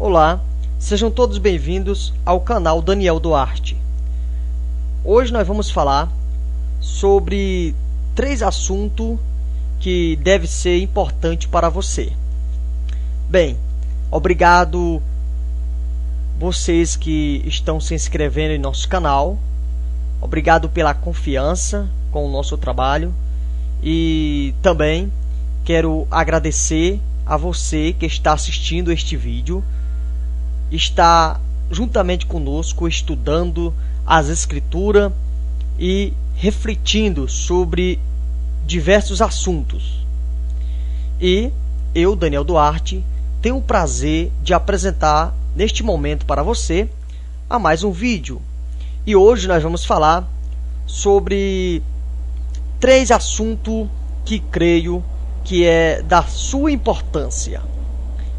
Olá, sejam todos bem-vindos ao canal Daniel Duarte. Hoje nós vamos falar sobre 3 assuntos que devem ser importantes para você. Bem, obrigado vocês que estão se inscrevendo em nosso canal. Obrigado pela confiança com o nosso trabalho. E também quero agradecer a você que está assistindo este vídeo, está juntamente conosco estudando as escrituras e refletindo sobre diversos assuntos. E eu, Daniel Duarte, tenho o prazer de apresentar neste momento para você a mais um vídeo. E hoje nós vamos falar sobre 3 assuntos que creio que é da sua importância.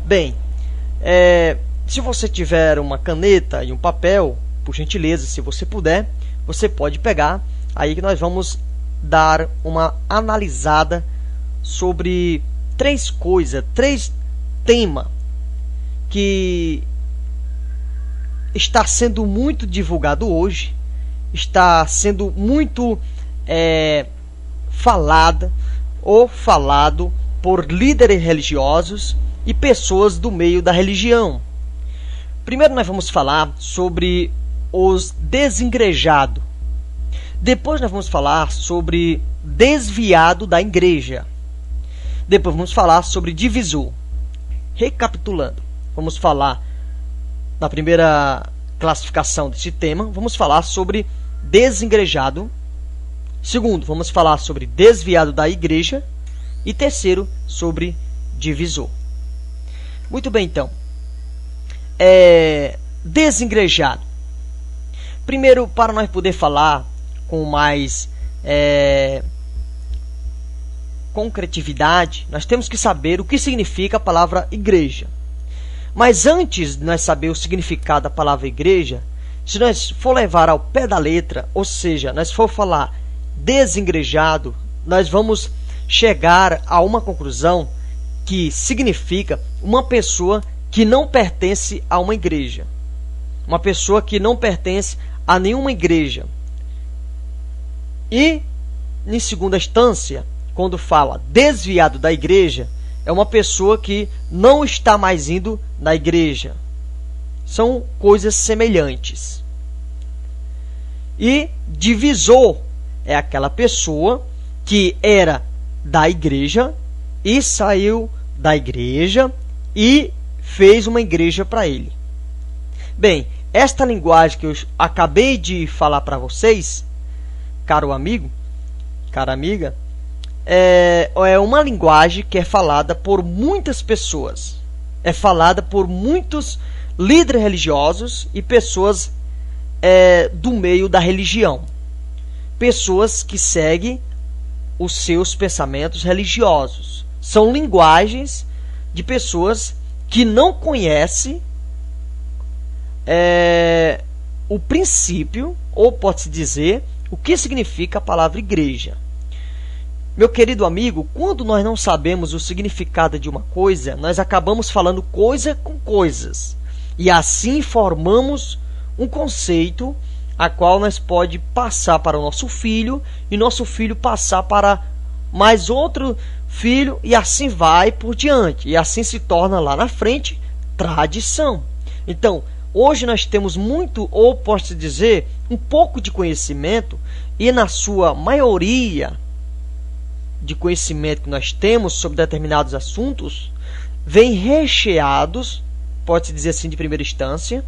Bem, se você tiver uma caneta e um papel, por gentileza, se você puder, você pode pegar, aí que nós vamos dar uma analisada sobre 3 coisas, 3 temas que está sendo muito divulgado hoje, está sendo muito falado por líderes religiosos e pessoas do meio da religião. Primeiro nós vamos falar sobre os desigrejados. Depois nós vamos falar sobre desviado da igreja. Depois vamos falar sobre divisor. Recapitulando, vamos falar na primeira classificação desse tema, vamos falar sobre desengrejado. Segundo, vamos falar sobre desviado da igreja. E terceiro, sobre divisor. Muito bem, então. Desengrejado. Primeiro, para nós poder falar com mais concretividade, nós temos que saber o que significa a palavra igreja. Mas antes de nós saber o significado da palavra igreja, se nós for levar ao pé da letra, ou seja, nós for falar desengrejado, nós vamos chegar a uma conclusão que significa uma pessoa que não pertence a uma igreja. Uma pessoa que não pertence a nenhuma igreja. E, em segunda instância, quando fala desviado da igreja, é uma pessoa que não está mais indo na igreja. São coisas semelhantes. E divisor é aquela pessoa que era da igreja e saiu da igreja e fez uma igreja para ele. Bem, esta linguagem que eu acabei de falar para vocês, caro amigo, cara amiga, é uma linguagem que é falada por muitas pessoas. É falada por muitos líderes religiosos e pessoas do meio da religião. Pessoas que seguem os seus pensamentos religiosos. São linguagens de pessoas que não conhecem o princípio, ou pode-se dizer, o que significa a palavra igreja. Meu querido amigo, quando nós não sabemos o significado de uma coisa, nós acabamos falando coisa com coisas. E assim formamos um conceito a qual nós pode passar para o nosso filho, e nosso filho passar para mais outro filho, e assim vai por diante. E assim se torna lá na frente tradição. Então, hoje nós temos muito, ou posso dizer, um pouco de conhecimento, e na sua maioria de conhecimento que nós temos sobre determinados assuntos, vem recheados, pode-se dizer assim de primeira instância,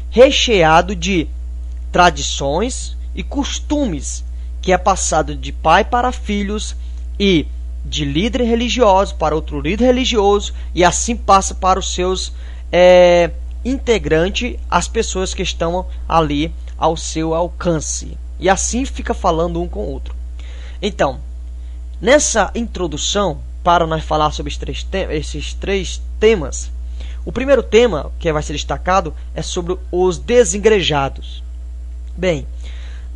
recheado de tradições e costumes, que é passado de pai para filhos e de líder religioso para outro líder religioso, e assim passa para os seus integrantes, as pessoas que estão ali ao seu alcance. E assim fica falando um com o outro. Então, nessa introdução, para nós falar sobre esses 3 temas, o primeiro tema que vai ser destacado é sobre os desigrejados. Bem,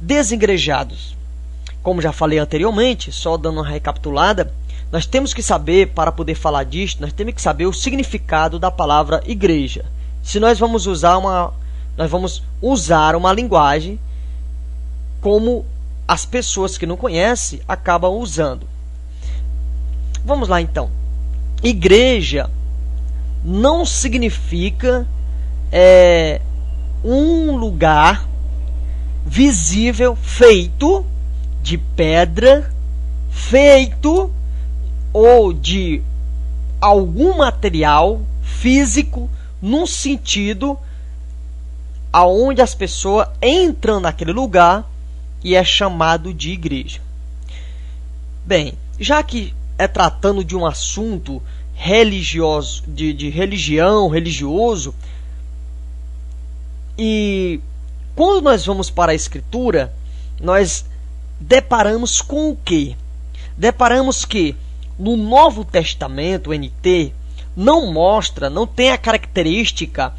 desigrejados, como já falei anteriormente, só dando uma recapitulada, nós temos que saber, para poder falar disto, nós temos que saber o significado da palavra igreja. se nós vamos usar uma linguagem como as pessoas que não conhecem acabam usando. Vamos lá então. Igreja não significa um lugar visível feito de pedra, feito ou de algum material físico, num sentido aonde as pessoas entram naquele lugar e é chamado de igreja. Bem, já que é tratando de um assunto religioso, de religião, religioso, e quando nós vamos para a Escritura, nós deparamos com o quê? Deparamos que no Novo Testamento, o NT, não tem a característica,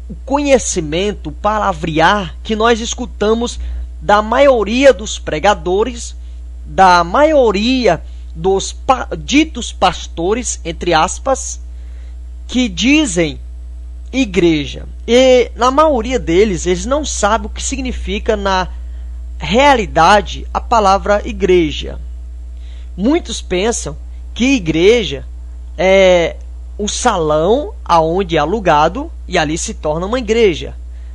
o conhecimento, o palavrear que nós escutamos da maioria dos pregadores, da maioria dos ditos pastores, entre aspas, que dizem igreja. E na maioria deles, eles não sabem o que significa na realidade a palavra igreja. Muitos pensam que igreja é o salão aonde é alugado e ali se torna uma igreja.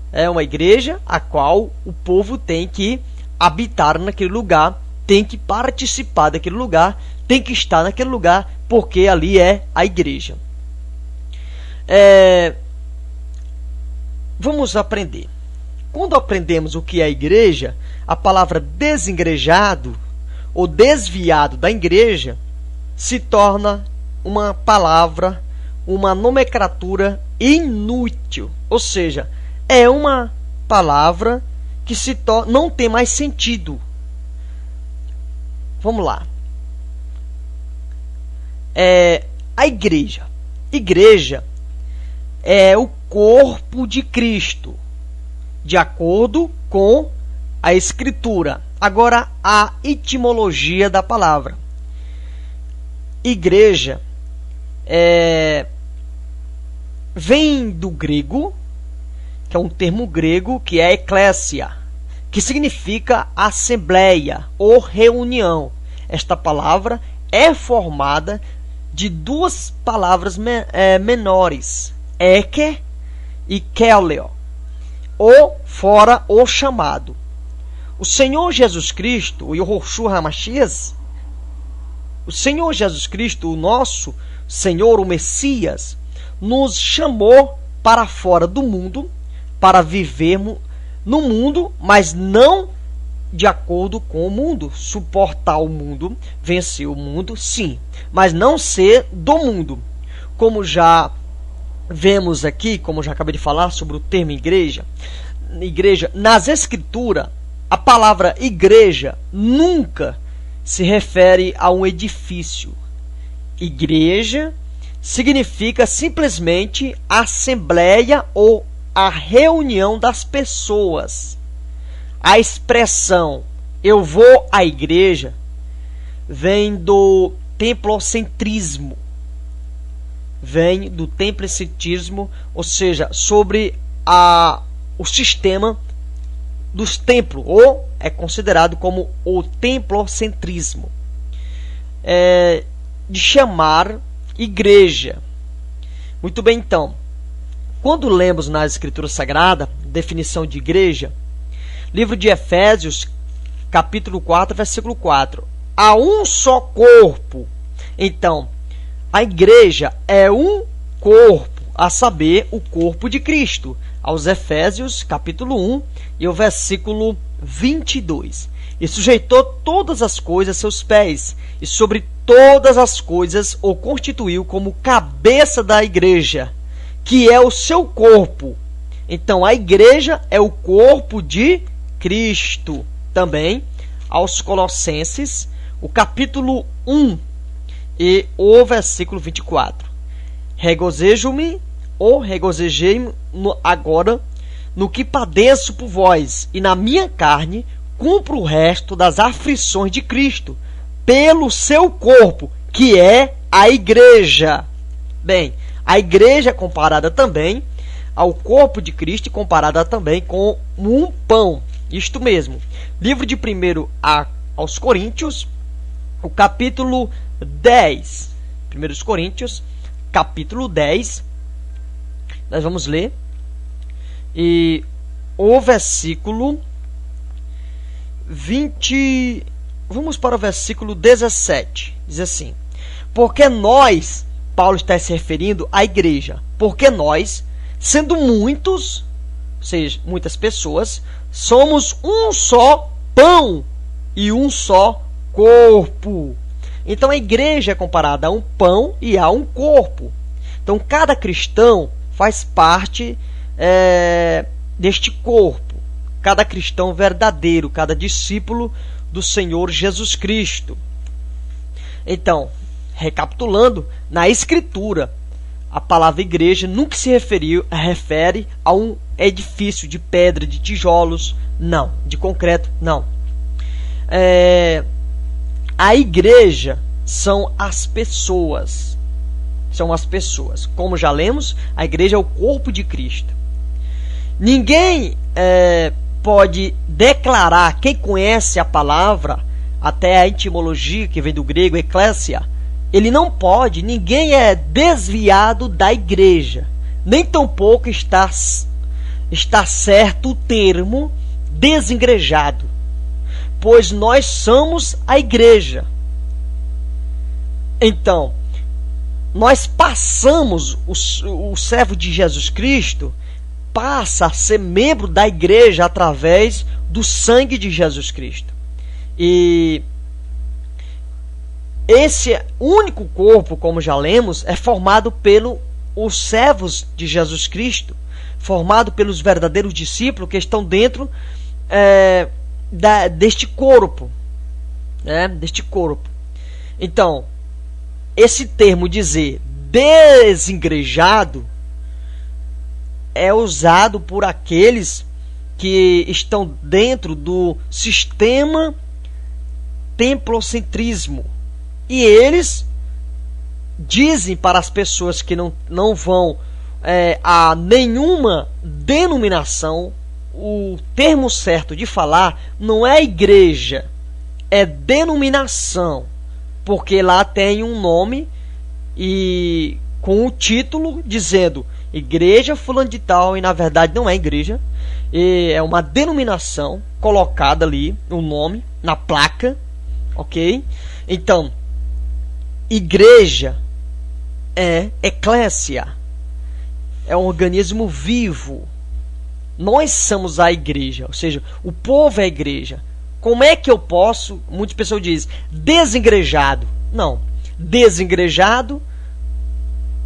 É uma igreja a qual o povo tem que habitar naquele lugar, tem que participar daquele lugar, tem que estar naquele lugar, porque ali é a igreja. Vamos aprender. Quando aprendemos o que é igreja, a palavra desengrejado ou desviado da igreja se torna uma palavra, uma nomenclatura inútil. Ou seja, é uma palavra que não tem mais sentido. Vamos lá. A igreja. Igreja é o corpo de Cristo, de acordo com a Escritura. Agora, a etimologia da palavra. Igreja vem do grego, que é um termo grego, que é eclésia, que significa assembleia ou reunião. Esta palavra é formada de duas palavras menores, eke e keleo, ou fora ou chamado. O Senhor Jesus Cristo, o Yahushua HaMashiach, o Senhor Jesus Cristo, o nosso Senhor, o Messias, nos chamou para fora do mundo, para vivermos no mundo, mas não de acordo com o mundo. Suportar o mundo, vencer o mundo, sim, mas não ser do mundo. Como já vemos aqui, como já acabei de falar sobre o termo igreja, nas Escrituras, a palavra igreja nunca se refere a um edifício. Igreja significa simplesmente assembleia ou a reunião das pessoas. A expressão eu vou à igreja vem do templocentrismo. Vem do templocentrismo, ou seja, sobre o sistema dos templos, ou é considerado como o templocentrismo, de chamar igreja. Muito bem, então, quando lemos na Escritura Sagrada definição de igreja, livro de Efésios, capítulo 4, versículo 4, há um só corpo. Então, a igreja é um corpo, a saber, o corpo de Cristo. Aos Efésios, capítulo 1, e o versículo 22. E sujeitou todas as coisas a seus pés, e sobre todas as coisas o constituiu como cabeça da igreja, que é o seu corpo. Então, a igreja é o corpo de Cristo. Também, aos Colossenses, o capítulo 1, e o versículo 24. Regozijo-me, ou regozijei-me agora no que padeço por vós, e na minha carne cumpro o resto das aflições de Cristo, pelo seu corpo, que é a igreja. Bem, a igreja é comparada também ao corpo de Cristo e comparada também com um pão. Isto mesmo. Livro de 1 aos Coríntios, o capítulo 10. 1 Coríntios, capítulo 10. Nós vamos ler. E o versículo 20... Vamos para o versículo 17. Diz assim: porque nós, Paulo está se referindo à igreja, porque nós, sendo muitos, ou seja, muitas pessoas, somos um só pão e um só corpo. Então a igreja é comparada a um pão e a um corpo. Então cada cristão faz parte deste corpo. Cada cristão verdadeiro, cada discípulo do Senhor Jesus Cristo. Então, recapitulando, na Escritura, a palavra igreja nunca se refere a um edifício de pedra, de tijolos, não, de concreto, não. A igreja são as pessoas. São as pessoas. Como já lemos, a igreja é o corpo de Cristo. Ninguém pode declarar, quem conhece a palavra, até a etimologia que vem do grego, eclésia, ele não pode, ninguém é desviado da igreja. Nem tampouco está certo o termo desengrejado, pois nós somos a igreja. Então, nós passamos, o servo de Jesus Cristo passa a ser membro da igreja através do sangue de Jesus Cristo. E esse único corpo, como já lemos, é formado pelos servos de Jesus Cristo, formado pelos verdadeiros discípulos que estão dentro deste corpo, deste corpo. Então, esse termo dizer desengrejado é usado por aqueles que estão dentro do sistema templocentrismo. E eles dizem para as pessoas que não vão a nenhuma denominação, o termo certo de falar não é igreja, é denominação, porque lá tem um nome e com o título dizendo igreja fulano de tal, e na verdade não é igreja, é uma denominação colocada ali, o nome na placa, ok? Então, igreja é eclésia, é um organismo vivo. Nós somos a igreja, ou seja, o povo é a igreja. Como é que eu posso, muitas pessoas dizem, desengrejado? Não, desengrejado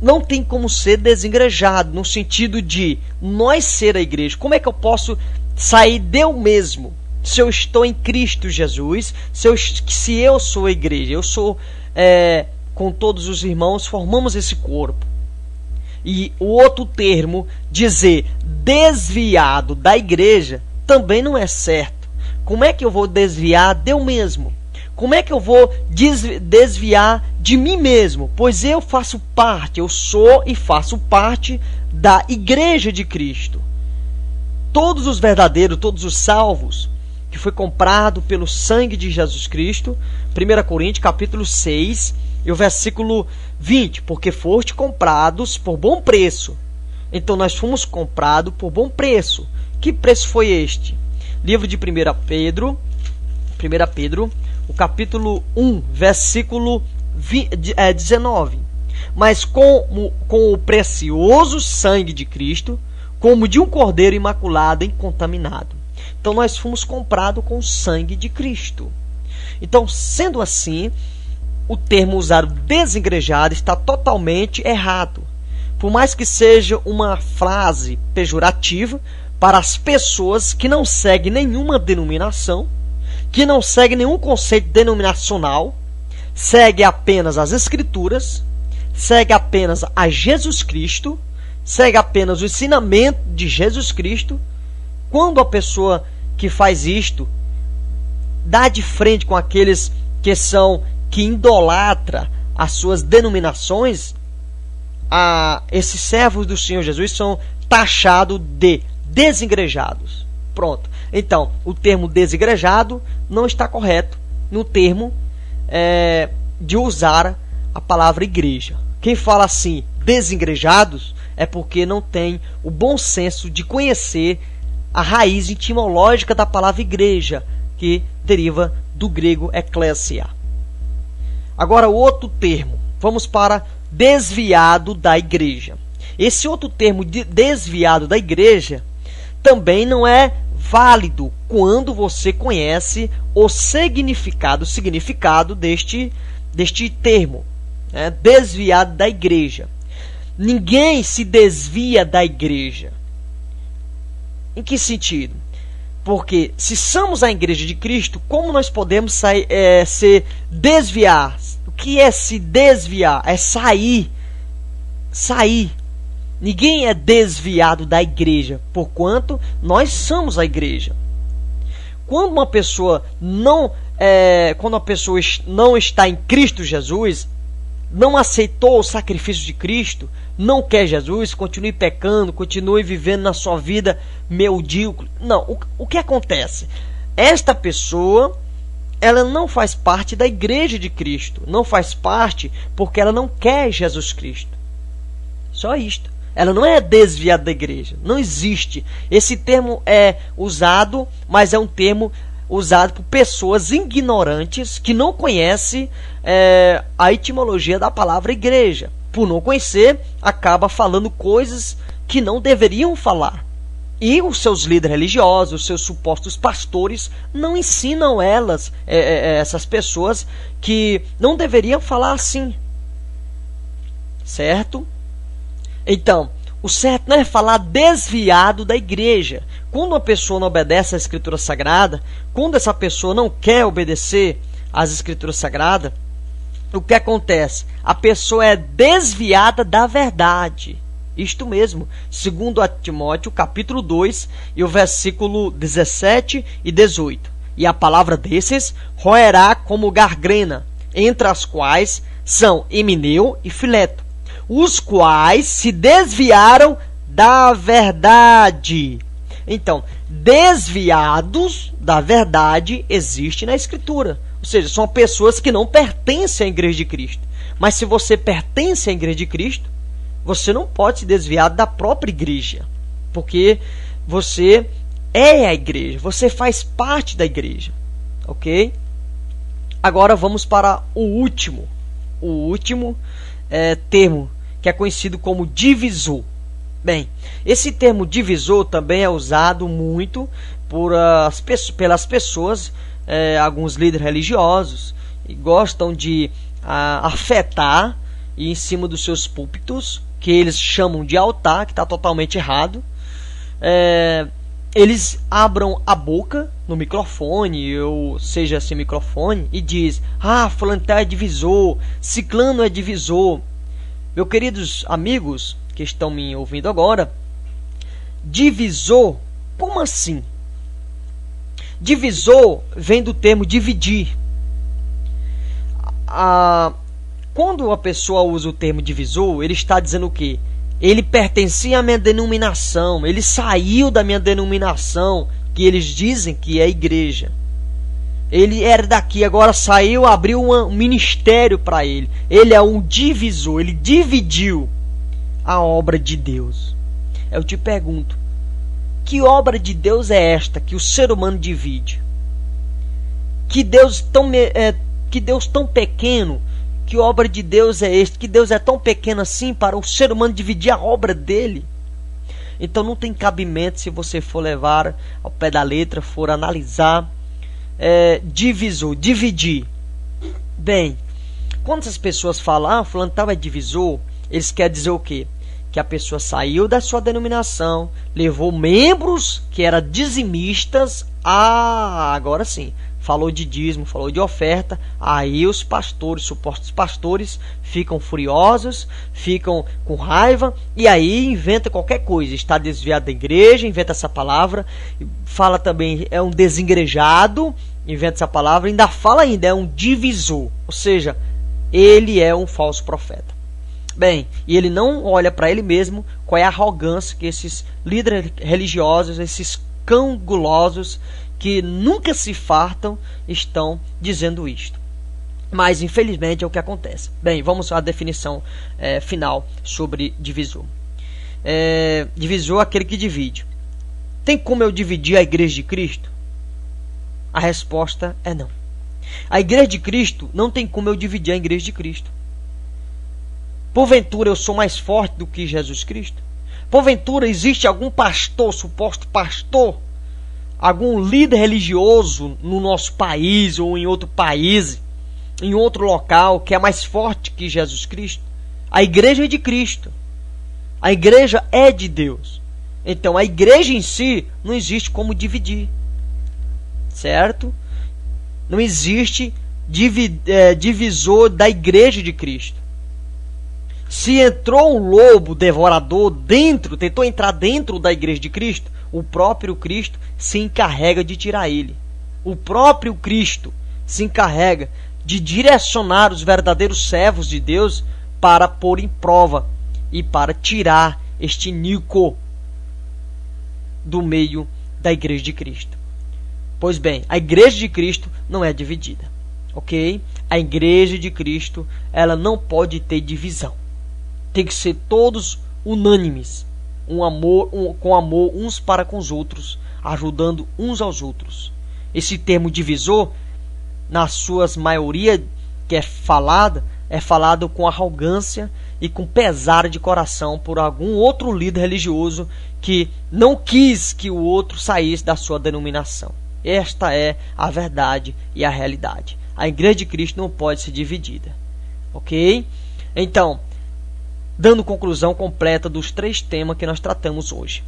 não tem como ser desengrejado, no sentido de nós ser a igreja. Como é que eu posso sair de eu mesmo? Se eu estou em Cristo Jesus, se eu sou a igreja, eu sou, com todos os irmãos, formamos esse corpo. E o outro termo, dizer desviado da igreja, também não é certo. Como é que eu vou desviar de eu mesmo? Como é que eu vou desviar de mim mesmo? Pois eu faço parte, eu sou e faço parte da igreja de Cristo. Todos os verdadeiros, todos os salvos, que foi comprado pelo sangue de Jesus Cristo, 1 Coríntios capítulo 6, e o versículo 20, porque foste comprados por bom preço. Então nós fomos comprados por bom preço. Que preço foi este? Livro de 1 Pedro, o capítulo 1, versículo 19. Mas com o precioso sangue de Cristo, como de um cordeiro imaculado e incontaminado. Então nós fomos comprados com o sangue de Cristo. Então, sendo assim, o termo usado desengrejado está totalmente errado. Por mais que seja uma frase pejorativa para as pessoas que não seguem nenhuma denominação, que não seguem nenhum conceito denominacional, segue apenas as Escrituras, segue apenas a Jesus Cristo, segue apenas o ensinamento de Jesus Cristo. Quando a pessoa que faz isto dá de frente com aqueles que idolatra as suas denominações, esses servos do Senhor Jesus são taxado de desigrejados. Pronto. Então, o termo desigrejado não está correto no termo de usar a palavra igreja. Quem fala assim, desigrejados, é porque não tem o bom senso de conhecer a raiz etimológica da palavra igreja, que deriva do grego ekklesia. Agora, o outro termo. Vamos para desviado da igreja. Esse outro termo de desviado da igreja também não é válido quando você conhece o significado deste termo, né? Desviado da igreja. Ninguém se desvia da igreja. Em que sentido? Porque se somos a igreja de Cristo, como nós podemos se desviar? O que é se desviar? É sair. Ninguém é desviado da igreja, porquanto nós somos a igreja. Quando uma pessoa não está em Cristo Jesus, não aceitou o sacrifício de Cristo, não quer Jesus, continue pecando, continue vivendo na sua vida medíocre. Não, o que acontece? Esta pessoa, ela não faz parte da igreja de Cristo, não faz parte porque ela não quer Jesus Cristo. Só isto. Ela não é desviada da igreja. Não existe. Esse termo é usado, mas é um termo usado por pessoas ignorantes que não conhecem a etimologia da palavra igreja. Por não conhecer, acaba falando coisas que não deveriam falar. E os seus líderes religiosos, os seus supostos pastores, não ensinam essas pessoas, que não deveriam falar assim. Certo? Então, o certo não é falar desviado da igreja. Quando uma pessoa não obedece à Escritura Sagrada, quando essa pessoa não quer obedecer às Escrituras Sagradas, o que acontece? A pessoa é desviada da verdade. Isto mesmo, segundo a Timóteo, capítulo 2, e o versículo 17 e 18. E a palavra desses roerá como gangrena, entre as quais são Himeneu e Fileto, os quais se desviaram da verdade. Então, desviados da verdade existe na Escritura. Ou seja, são pessoas que não pertencem à igreja de Cristo. Mas se você pertence à igreja de Cristo, você não pode se desviar da própria igreja. Porque você é a igreja, você faz parte da igreja. Ok? Agora vamos para o último termo, que é conhecido como divisor. Bem, esse termo divisor também é usado muito pelas pessoas, alguns líderes religiosos, e gostam de afetar e em cima dos seus púlpitos, que eles chamam de altar, que está totalmente errado. Eles abram a boca no microfone, ou seja, sem microfone, e diz: fulano é divisor, ciclano é divisor. Meus queridos amigos que estão me ouvindo agora, divisor, como assim? Divisor vem do termo dividir. Quando a pessoa usa o termo divisor, ele está dizendo o quê? Ele pertencia à minha denominação, ele saiu da minha denominação, que eles dizem que é igreja. Ele era daqui, agora saiu, abriu um ministério para ele. Ele é um divisor, ele dividiu a obra de Deus. Eu te pergunto, que obra de Deus é esta que o ser humano divide? Que Deus tão pequeno, que obra de Deus é esta? Que Deus é tão pequeno assim para o ser humano dividir a obra dele? Então não tem cabimento, se você for levar ao pé da letra, for analisar, divisor, dividir. Bem, quando essas pessoas falam, fulano tal é divisor, eles querem dizer o quê? Que a pessoa saiu da sua denominação, levou membros que eram dizimistas, agora sim, falou de dízimo, falou de oferta, aí os pastores, supostos pastores, ficam furiosos, ficam com raiva, e aí inventa qualquer coisa, está desviado da igreja, inventa essa palavra, fala também, é um desengrejado, inventa essa palavra, é um divisor, ou seja, ele é um falso profeta. Bem, e ele não olha para ele mesmo qual é a arrogância que esses líderes religiosos, esses cão gulosos que nunca se fartam, estão dizendo isto. Mas infelizmente é o que acontece. Bem, vamos à definição final sobre divisor. Divisor é aquele que divide. Tem como eu dividir a igreja de Cristo? A resposta é não. A igreja de Cristo não tem como eu dividir a igreja de Cristo. Porventura eu sou mais forte do que Jesus Cristo? Porventura existe algum pastor, suposto pastor, algum líder religioso no nosso país ou em outro país, em outro local, que é mais forte que Jesus Cristo? A igreja é de Cristo. A igreja é de Deus. Então a igreja em si não existe como dividir. Certo? Não existe divisor da igreja de Cristo. Se entrou um lobo devorador tentou entrar dentro da igreja de Cristo, o próprio Cristo se encarrega de tirar ele. O próprio Cristo se encarrega de direcionar os verdadeiros servos de Deus para pôr em prova e para tirar este níquel do meio da igreja de Cristo. Pois bem, a igreja de Cristo não é dividida, ok? A igreja de Cristo, ela não pode ter divisão. Tem que ser todos unânimes, com amor uns para com os outros, ajudando uns aos outros. Esse termo divisor, na sua maioria que é falado com arrogância e com pesar de coração por algum outro líder religioso que não quis que o outro saísse da sua denominação. Esta é a verdade e a realidade. A igreja de Cristo não pode ser dividida, ok? Então, dando conclusão completa dos 3 temas que nós tratamos hoje.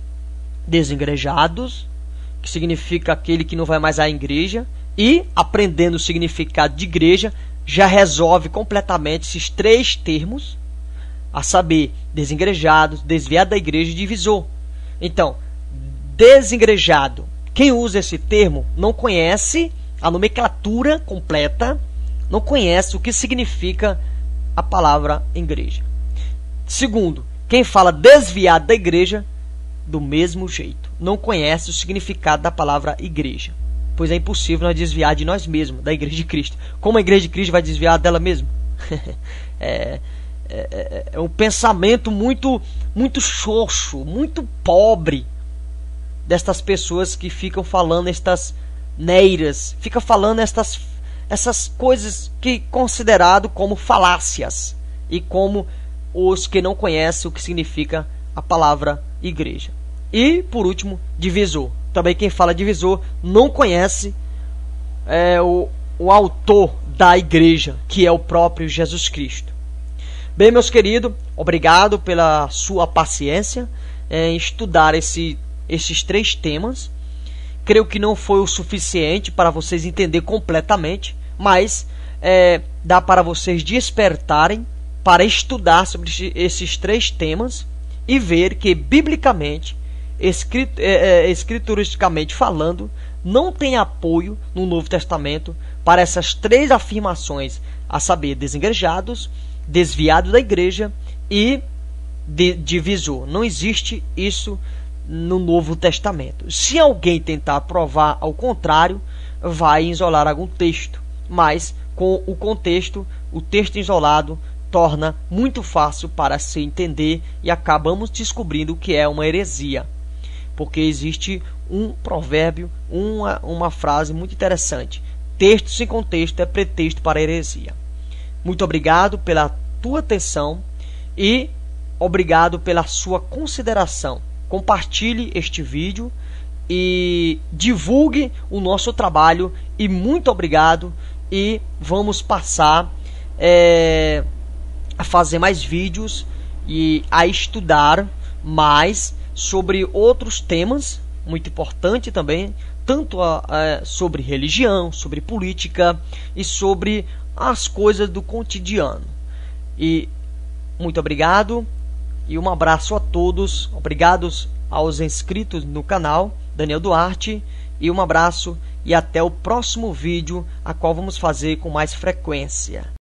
Desigrejados, que significa aquele que não vai mais à igreja, e aprendendo o significado de igreja, já resolve completamente esses 3 termos, a saber, desigrejados, desviado da igreja e divisor. Então, desigrejado, quem usa esse termo não conhece a nomenclatura completa, não conhece o que significa a palavra igreja. Segundo, quem fala desviado da igreja, do mesmo jeito, não conhece o significado da palavra igreja, pois é impossível nós desviar de nós mesmos, da igreja de Cristo. Como a igreja de Cristo vai desviar dela mesma? É um pensamento muito xoxo, muito pobre destas pessoas que ficam falando estas neiras, ficam falando essas coisas que considerado como falácias e como os que não conhecem o que significa a palavra igreja. E, por último, divisor. Também quem fala divisor não conhece o autor da igreja, que é o próprio Jesus Cristo. Bem, meus queridos, obrigado pela sua paciência em estudar esses 3 temas. Creio que não foi o suficiente para vocês entenderem completamente, mas dá para vocês despertarem para estudar sobre esses 3 temas e ver que, biblicamente, escrituristicamente falando, não tem apoio no Novo Testamento para essas 3 afirmações, a saber, desigrejados, desviados da igreja e divisor. Não existe isso no Novo Testamento. Se alguém tentar provar ao contrário, vai isolar algum texto, mas com o contexto, o texto isolado torna muito fácil para se entender e acabamos descobrindo o que é uma heresia. Porque existe um provérbio, uma frase muito interessante: texto sem contexto é pretexto para heresia. Muito obrigado pela tua atenção e obrigado pela sua consideração. Compartilhe este vídeo e divulgue o nosso trabalho. E muito obrigado. E vamos passar a fazer mais vídeos e a estudar mais sobre outros temas muito importantes também, tanto sobre religião, sobre política e sobre as coisas do cotidiano. E muito obrigado e um abraço a todos. Obrigados aos inscritos no canal Daniel Duarte, e um abraço e até o próximo vídeo, a qual vamos fazer com mais frequência.